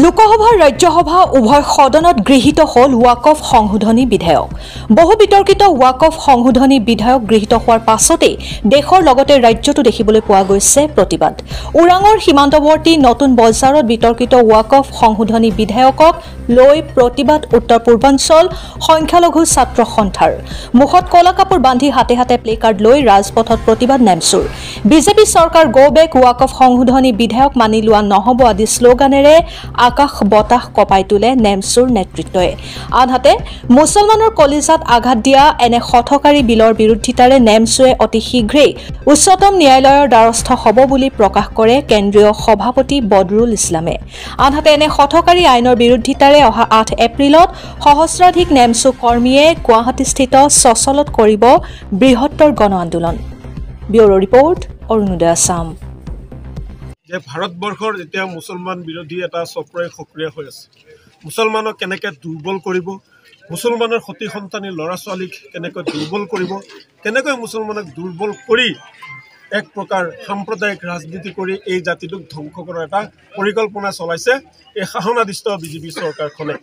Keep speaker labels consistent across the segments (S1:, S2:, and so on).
S1: লোকসভা ৰাজ্যসভা উভয় সদনত গৃহীত হল ৱাকফ সংশোধনী বিধেয়ক। বহু বিতৰ্কিত ৱাকফ সংশোধনী বিধেয়ক গৃহীত হোৱাৰ পাছতে দেশৰ লগতে ৰাজ্যটো দেখিবলৈ পোৱা গৈছে প্ৰতিবাদ। ওৰাঙৰ সীমান্তৱৰ্তী নতুন বজাৰত বিতৰ্কিত ৱাকফ সংশোধনী বিধেয়কক লৈ প্ৰতিবাদ উত্তৰ পূৰ্বাঞ্চল সংখ্যালঘু ছাত্ৰ সন্থাৰ। মুখত কলা কাপোৰ বান্ধি হাতে হাতে প্লে কাৰ্ড লৈ ৰাজপথত প্ৰতিবাদ নেমচুৰ। বিজেপি চৰকাৰ গো বেক ৱাকফ সংশোধনী বিধেয়ক মানি লোৱা নহব আদি শ্লোগানেৰে আকাশ বতাহ কপাই তোলে নেমচুৰ নেতৃত্বই। আনহাতে মুছলমানৰ কলিজাত আঘাত দিয়া এনে হঠকাৰী বিলৰ বিৰোধিতাৰে নেমচুৱে অতি শীঘ্ৰেই উচ্চতম ন্যায়ালয়ৰ দ্বাৰস্থ হ'ব বুলি প্ৰকাশ কৰে কেন্দ্ৰীয় সভাপতি বদৰুল ইছলামে। আনহাতে এনে হঠকাৰী আইনৰ বিৰোধিতাৰে অহা 8 এপ্ৰিলত সহস্ৰাধিক নেমচু কৰ্মীয়ে গুৱাহাটীস্থিত চচলত কৰিব বৃহত্তৰ গণ আন্দোলন। Bureau report Arunodoy Assam.
S2: যে ভাৰতবৰ্ষৰ এতিয়া মুছলমান বিৰোধী এটা চক্ৰই সক্ৰিয় হৈ আছে। মুছলমানক কেনেকৈ দুৰ্বল কৰিব, মুছলমানৰ সতি সন্তানী ল'ৰা ছোৱালীক কেনেকৈ দুৰ্বল কৰিব, কেনেকৈ মুছলমানক দুৰ্বল কৰি এক প্ৰকাৰ সাম্প্ৰদায়িক ৰাজনীতি কৰি এই জাতিটোক ধ্বংস কৰাৰ এটা পৰিকল্পনা চলাইছে এই শাসনাধিষ্ঠ বিজেপি চৰকাৰখনে।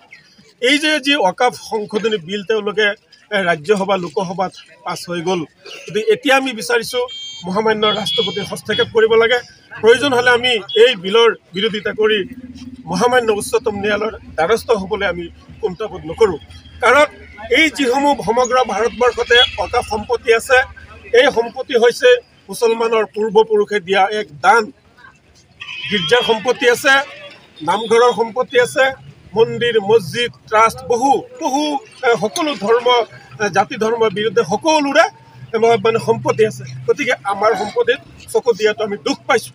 S2: এই যে যি ৱাকফ সংশোধনী বিল তেওঁলোকে ৰাজ্যসভা লোকসভাত পাছ হৈ গ'ল, গতিকে এতিয়া আমি বিচাৰিছোঁ মহামান্য ৰাষ্ট্ৰপতিৰ হস্তক্ষেপ কৰিব লাগে। প্ৰয়োজন হ'লে আমি এই বিলৰ বিৰোধিতা কৰি মহামান্য উচ্চতম ন্যায়ালয়ৰ দ্বাৰস্থ হ'বলৈ আমি কুণ্ঠাবোধ নকৰোঁ। কাৰণ এই যিসমূহ সমগ্ৰ ভাৰতবৰ্ষতে ৱাকফ সম্পত্তি আছে, এই সম্পত্তি হৈছে মুছলমানৰ পূৰ্বপুৰুষে দিয়া এক দান। গীৰ্জাৰ সম্পত্তি আছে, নামঘৰৰ সম্পত্তি আছে, মন্দিৰ মছজিদ ট্ৰাষ্ট বহু সকলো ধৰ্ম জাতি ধৰ্মৰ বিৰুদ্ধে সকলোৰে মানে সম্পত্তি আছে। গতিকে আমাৰ সম্পত্তিত চকু দিয়াটো আমি দুখ পাইছোঁ।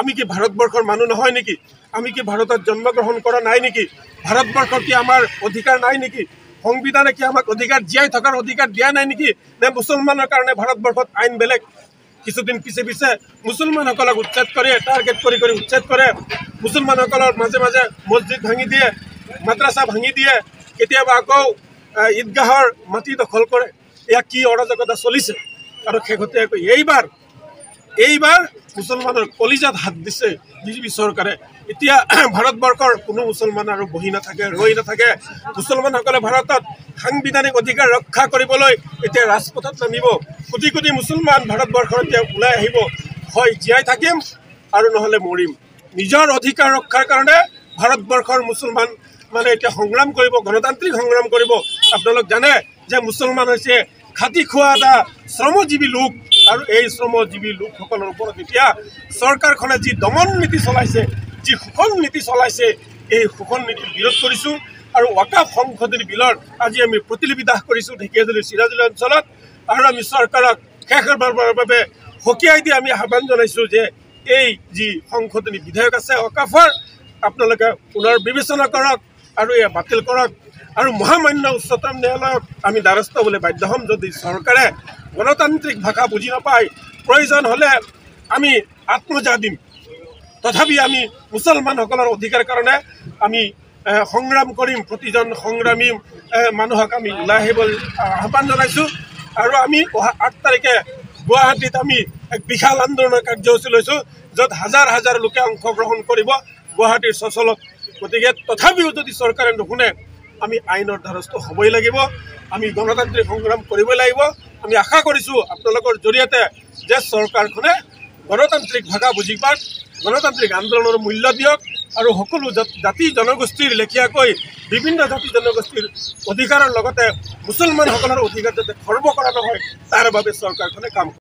S2: আমি কি ভাৰতবৰ্ষৰ মানুহ নহয় নেকি? আমি কি ভাৰতত জন্মগ্ৰহণ কৰা নাই নেকি? ভাৰতবৰ্ষৰ কি আমাৰ অধিকাৰ নাই নেকি? সংবিধানে কি আমাক অধিকাৰ জীয়াই থকাৰ অধিকাৰ দিয়া নাই নেকি? নে মুছলমানৰ কাৰণে ভাৰতবৰ্ষত আইন বেলেগ? কিছুদিন পিছে মুছলমানসকলক উচ্ছেদ কৰে, টাৰ্গেট কৰি উচ্ছেদ কৰে। মুছলমানসকলৰ মাজে মাজে মছজিদ ভাঙি দিয়ে, মাদ্ৰাছা ভাঙি দিয়ে, কেতিয়াবা আকৌ ঈদগাহৰ মাটি দখল কৰে। এয়া কি অৰাজকতা চলিছে? আৰু শেহতীয়াকৈ এইবাৰ মুছলমানৰ কলিজাত হাত দিছে বিজেপি চৰকাৰে। এতিয়া ভাৰতবৰ্ষৰ কোনো মুছলমান আৰু বহি নাথাকে, ৰৈ নাথাকে। মুছলমানসকলে ভাৰতত সাংবিধানিক অধিকাৰ ৰক্ষা কৰিবলৈ এতিয়া ৰাজপথত নামিব। কোটি কোটি মুছলমান ভাৰতবৰ্ষৰ এতিয়া ওলাই আহিব, হয় জীয়াই থাকিম আৰু নহ'লে মৰিম। নিজৰ অধিকাৰ ৰক্ষাৰ কাৰণে ভাৰতবৰ্ষৰ মুছলমান মানে এতিয়া সংগ্ৰাম কৰিব, গণতান্ত্ৰিক সংগ্ৰাম কৰিব। আপোনালোক জানে যে মুছলমান হৈছে খাটি খোৱা এটা শ্ৰমজীৱী লোক, আৰু এই শ্ৰমজীৱী লোকসকলৰ ওপৰত এতিয়া চৰকাৰখনে যি দমন নীতি চলাইছে, যি শোষণ নীতি চলাইছে, এই শোষণ নীতিৰ বিৰোধ কৰিছোঁ। আৰু ৱাকফ সংশোধনী বিলৰ আজি আমি প্ৰতিলিপি দাহ কৰিছোঁ ঢেকীয়াজুলি চিৰাজুলি অঞ্চলত। আৰু আমি চৰকাৰক শেষবাৰৰ বাবে সকীয়াই দি আমি আহ্বান জনাইছোঁ যে এই যি সংশোধনী বিধেয়ক আছে ৱাকফৰ, আপোনালোকে পুনৰ বিবেচনা কৰক আৰু এয়া বাতিল কৰক। আৰু মহামান্য উচ্চতম ন্যায়ালয়ক আমি দ্বাৰস্থ হ'বলৈ বাধ্য হ'ম যদি চৰকাৰে গণতান্ত্ৰিক ভাষা বুজি নাপায়। প্ৰয়োজন হ'লে আমি আত্মজা দিম, তথাপি আমি মুছলমানসকলৰ অধিকাৰ কাৰণে আমি সংগ্ৰাম কৰিম। প্ৰতিজন সংগ্ৰামী মানুহক আমি ওলাই আহিবলৈ আহ্বান জনাইছোঁ। আৰু আমি অহা 8 তাৰিখে গুৱাহাটীত আমি এক বিশাল আন্দোলনৰ কাৰ্যসূচী লৈছোঁ, য'ত হাজাৰ হাজাৰ লোকে অংশগ্ৰহণ কৰিব গুৱাহাটীৰ চচলত। গতিকে তথাপিও যদি চৰকাৰে নুশুনে, আমি আইনৰ দ্বাৰস্থ হ'বই লাগিব, আমি গণতান্ত্ৰিক সংগ্ৰাম কৰিবই লাগিব। আমি আশা কৰিছোঁ আপোনালোকৰ জৰিয়তে যে চৰকাৰখনে গণতান্ত্ৰিক ভাষা বুজি পাওক, গণতান্ত্ৰিক আন্দোলনৰ মূল্য দিয়ক, আৰু সকলো জাতি জনগোষ্ঠীৰ লেখীয়াকৈ বিভিন্ন জাতি জনগোষ্ঠীৰ অধিকাৰৰ লগতে মুছলমানসকলৰ অধিকাৰ যাতে খৰ্ব কৰা নহয় তাৰ বাবে চৰকাৰখনে কাম কৰে।